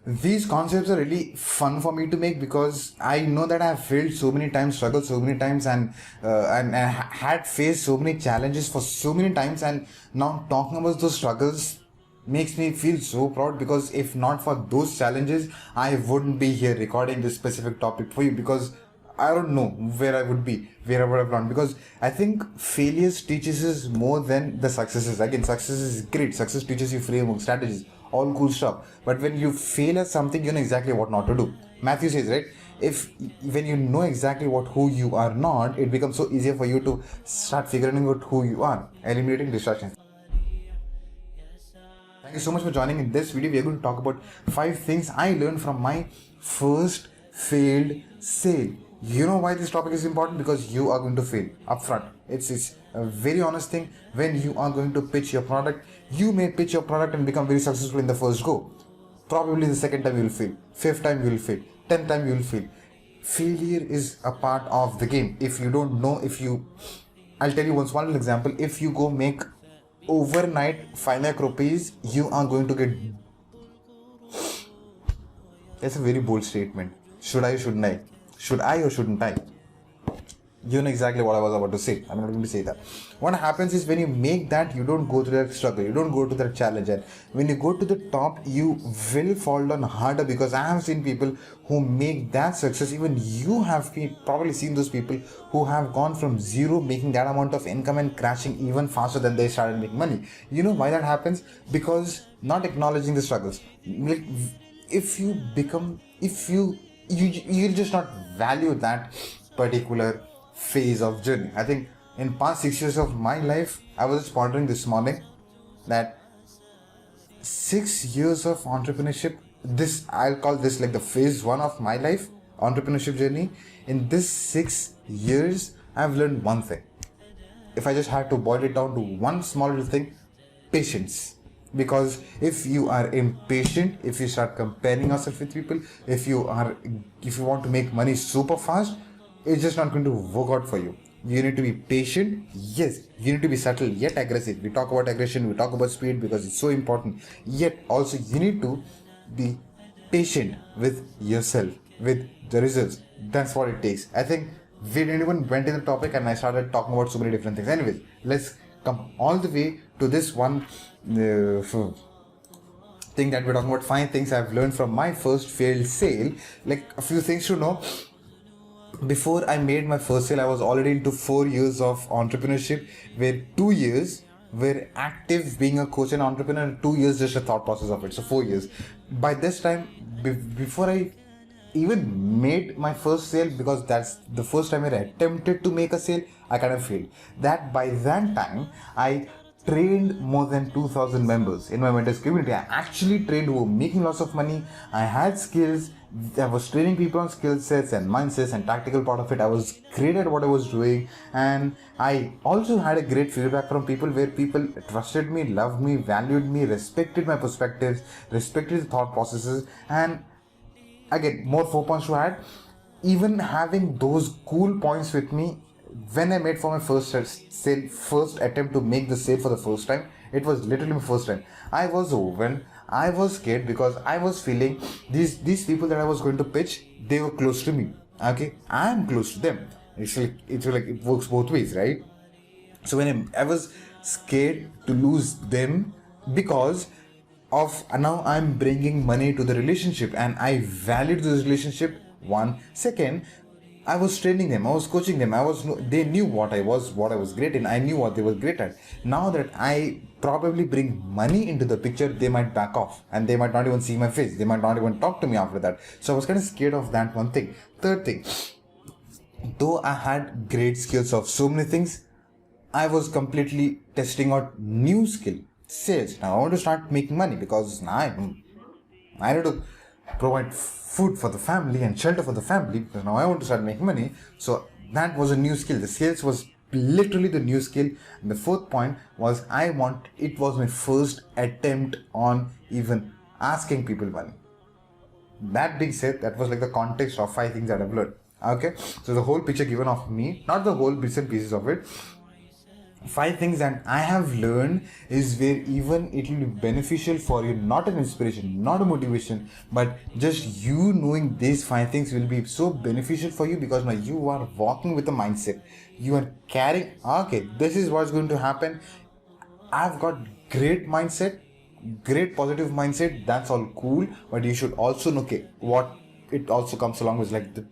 These concepts are really fun for me to make because I know that I have failed so many times, struggled so many times, and had faced so many challenges for so many times. And now talking about those struggles makes me feel so proud, because if not for those challenges, I wouldn't be here recording this specific topic for you, because I don't know where I would be, where I would have gone. Because I think failures teaches us more than the successes. Again, success is great. Success teaches you framework, strategies, all cool stuff. But when you fail at something, you know exactly what not to do. Matthew says, right? If when you know exactly who you are not, it becomes so easier for you to start figuring out who you are, eliminating distractions. Thank you so much for joining. In this video, we are going to talk about 5 things I learned from my first failed sale. You know why this topic is important? Because you are going to fail upfront. It's a very honest thing. When you are going to pitch your product, you may pitch your product and become very successful in the first go. Probably the second time you will fail, fifth time you will fail, 10th time you will fail. Failure is a part of the game. If you don't know, I'll tell you one small example. If you go make overnight 5 lakh rupees, you are going to get. That's a very bold statement. Should I or shouldn't I? Should I or shouldn't I? You know exactly what I was about to say. I'm not going to say that. What happens is, when you make that, you don't go through that struggle, you don't go to that challenge, and when you go to the top, you will fall down harder, because I have seen people who make that success. Even you have probably seen those people who have gone from zero, making that amount of income, and crashing even faster than they started making money. You know why that happens? Because not acknowledging the struggles. Like, if you you'll just not value that particular phase of journey. I think in past 6 years of my life, I was just pondering this morning that 6 years of entrepreneurship, this I'll call this like the phase 1 of my life entrepreneurship journey. In this 6 years, I've learned one thing. If I just had to boil it down to one small little thing: patience. Because if you are impatient, if you start comparing yourself with people, if you want to make money super fast, it's just not going to work out for you. You need to be patient. Yes, you need to be subtle yet aggressive. We talk about aggression, we talk about speed because it's so important. Yet also you need to be patient with yourself, with the results. That's what it takes. I think we didn't even went in the topic and I started talking about so many different things. Anyways, let's come all the way to this one thing that we're talking about. 5 things I've learned from my first failed sale. Like, a few things to know. Before I made my first sale, I was already into 4 years of entrepreneurship, where 2 years were active being a coach and entrepreneur, and 2 years just a thought process of it. So 4 years. By this time, before I even made my first sale, because that's the first time I attempted to make a sale, I kind of failed. That by that time, I trained more than 2,000 members in my mentors community. I actually trained who were making lots of money. I had skills. I was training people on skill sets and mindsets and tactical part of it. I was great at what I was doing, and I also had a great feedback from people, where people trusted me, loved me, valued me, respected my perspectives, respected the thought processes. And again, more 4 points to add. Even having those cool points with me, when I made for my first sale, first attempt to make the sale for the first time, it was literally my first time. I was overwhelmed. I was scared, because I was feeling these people that I was going to pitch, they were close to me. Okay, I am close to them. It's like it works both ways, right? So when I was scared to lose them, because of now I'm bringing money to the relationship, and I valued this relationship. One second, I was training them, I was coaching them, they knew what I was great in, I knew what they were great at. Now that I probably bring money into the picture, they might back off, and they might not even see my face, they might not even talk to me after that. So I was kind of scared of that one thing. Third thing, though I had great skills of so many things, I was completely testing out new skill, sales. Now I want to start making money, because now I need to provide food for the family and shelter for the family, because now I want to start making money. So that was a new skill. The sales was literally the new skill. And the fourth point was, it was my first attempt on even asking people money. That being said, that was like the context of 5 things that I've learned. Okay, so the whole picture given of me, not the whole bits and pieces of it. 5 things that I have learned is where even it will be beneficial for you, not an inspiration, not a motivation, but just you knowing these 5 things will be so beneficial for you, because now you are walking with a mindset. You are carrying, okay, this is what's going to happen. I've got great mindset, great positive mindset, that's all cool, but you should also know, okay, what it also comes along with, like the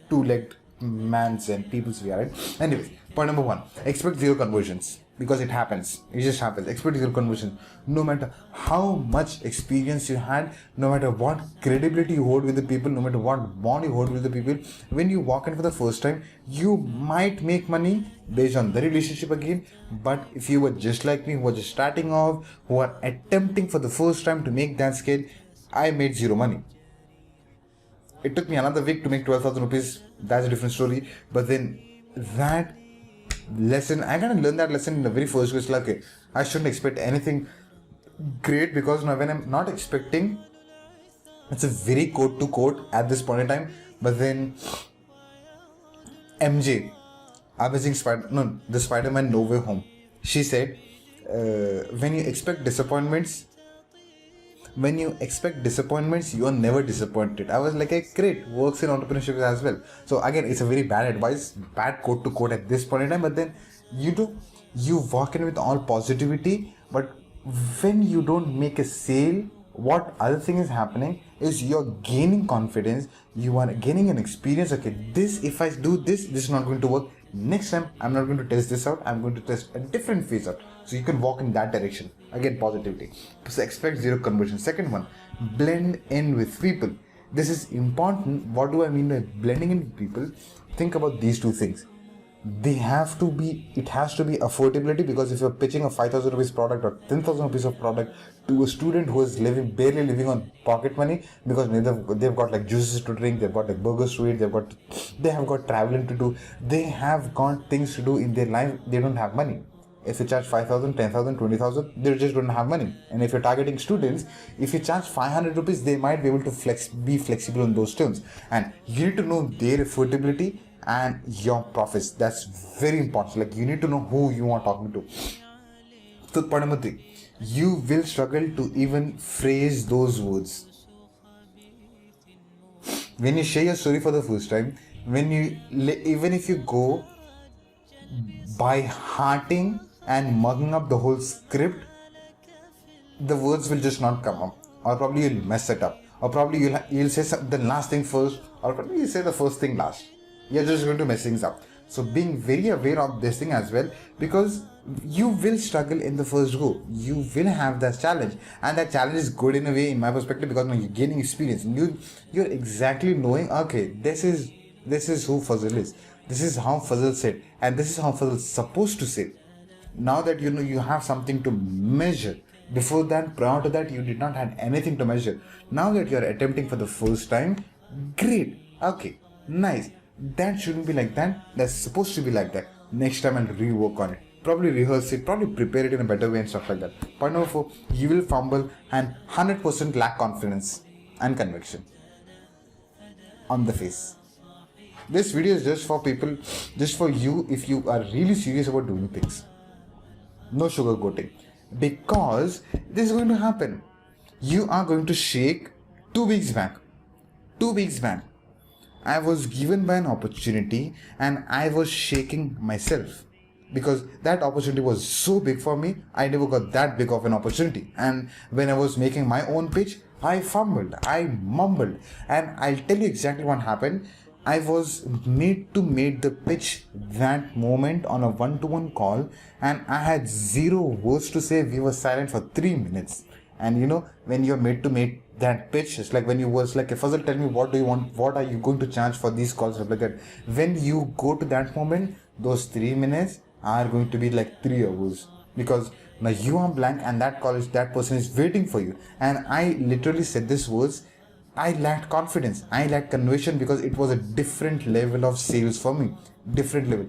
two-legged man's and people's view, right? Anyways, point number 1, expect zero conversions, because it happens. It just happens. Expect zero conversions. No matter how much experience you had, no matter what credibility you hold with the people, no matter what bond you hold with the people, when you walk in for the first time, you might make money based on the relationship again. But if you were just like me, who are just starting off, who are attempting for the first time to make that scale, I made zero money. It took me another week to make 12,000 rupees. That's a different story. But then that lesson, I kind of learned that lesson in the very first place. Like, okay, I shouldn't expect anything great, because now when I'm not expecting, it's a very quote to quote at this point in time. But then MJ, the Spider-Man No Way Home, she said, when you expect disappointments, you are never disappointed. I was like, hey, great, works in entrepreneurship as well. So again, it's a very bad advice, bad quote to quote at this point in time. But then you walk in with all positivity, but when you don't make a sale, what other thing is happening is you're gaining confidence, you are gaining an experience. Okay, this, if I do this is not going to work. Next time I'm not going to test this out, I'm going to test a different phase out. So you can walk in that direction. Again, positivity. So expect zero conversion. Second one, blend in with people. This is important. What do I mean by blending in with people? Think about these 2 things. It has to be affordability, because if you're pitching a 5,000 rupees product or 10,000 rupees of product to a student who is barely living on pocket money, because they've got like juices to drink, they've got like burgers to eat, they have got traveling to do, they have got things to do in their life, they don't have money. If you charge 5,000, 10,000, 20,000, they just don't have money. And if you're targeting students, if you charge 500 rupees, they might be able to be flexible on those terms. And you need to know their affordability and your profits. That's very important. Like, you need to know who you are talking to. So point number 3, you will struggle to even phrase those words. When you share your story for the first time, even if you go by hearting and mugging up the whole script, the words will just not come up, or probably you'll mess it up, or probably you'll say the last thing first, or probably you say the first thing last. You're just going to mess things up. So being very aware of this thing as well, because you will struggle in the first go. You will have that challenge, and that challenge is good in a way, in my perspective, because now you're gaining experience. You're exactly knowing, okay, this is who Fazal is. This is how Fazal said, and this is how Fazal is supposed to say. Now that you know, you have something to measure. Before that, prior to that, you did not have anything to measure. Now that you are attempting for the first time, great, okay, nice. That shouldn't be like that. That's supposed to be like that. Next time I'll rework on it. Probably rehearse it, probably prepare it in a better way and stuff like that. Point number 4, you will fumble and 100% lack confidence and conviction on the face. This video is just for people, just for you if you are really serious about doing things. No sugarcoating. Because this is going to happen. You are going to shake 2 weeks back. 2 weeks back, I was given by an opportunity and I was shaking myself, because that opportunity was so big for me. I never got that big of an opportunity. And when I was making my own pitch, I fumbled, I mumbled, and I'll tell you exactly what happened. I was made to make the pitch that moment on a one-to-one call, and I had 0 words to say. We were silent for 3 minutes. And you know, when you're made to make that pitch, it's like when you was like, Fazal, tell me, what do you want, what are you going to charge for these calls, like that. When you go to that moment, those 3 minutes are going to be like 3 hours, because now you are blank and that person is waiting for you. And I literally said these words, I lacked confidence, I lacked conviction, because it was a different level of sales for me, different level.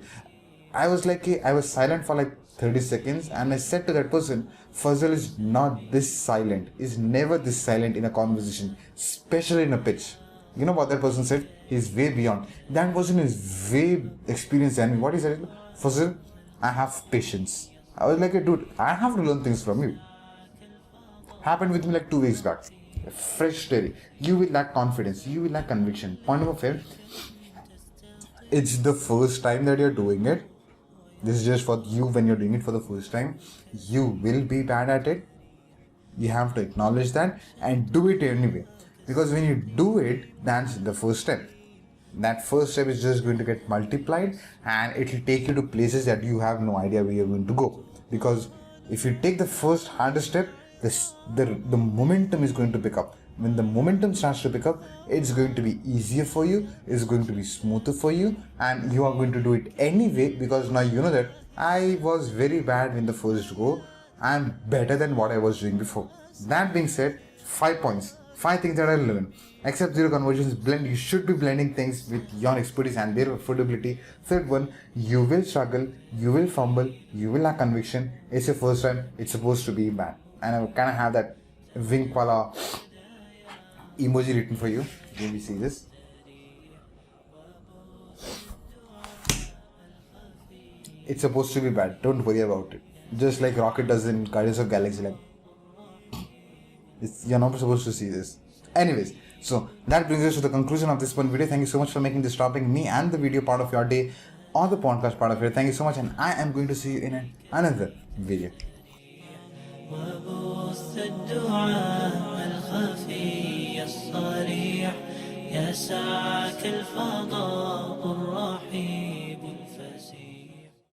I was like, I was silent for like 30 seconds, and I said to that person, Fazal is not this silent, is never this silent in a conversation, especially in a pitch. You know what that person said? He's way beyond. That person is way experienced than me. What he said? Fazal, I have patience. I was like, dude, I have to learn things from you. Happened with me like 2 weeks back. A fresh story. You will lack confidence. You will lack conviction. Point number 5. It's the first time that you're doing it. This is just for you when you're doing it for the first time. You will be bad at it. You have to acknowledge that and do it anyway. Because when you do it, that's the first step. That first step is just going to get multiplied and it will take you to places that you have no idea where you're going to go. Because if you take the first hardest step, the momentum is going to pick up. When the momentum starts to pick up, it's going to be easier for you, it's going to be smoother for you, and you are going to do it anyway because now you know that I was very bad in the first go. I'm better than what I was doing before. That being said, 5 points. 5 things that I learned. Accept zero conversions, blend. You should be blending things with your expertise and their affordability. Third one, you will struggle, you will fumble, you will lack conviction. It's your first time, it's supposed to be bad. And I kind of have that wink wala emoji written for you. Let me see this. It's supposed to be bad. Don't worry about it. Just like Rocket does in Guardians of Galaxy. Like, you're not supposed to see this. Anyways, so that brings us to the conclusion of this one video. Thank you so much for making this topic, me and the video, part of your day, or the podcast part of it. Thank you so much, and I am going to see you in another video. وبث الدعاء الخفي الصريح يسعك الفضاء الرحيم.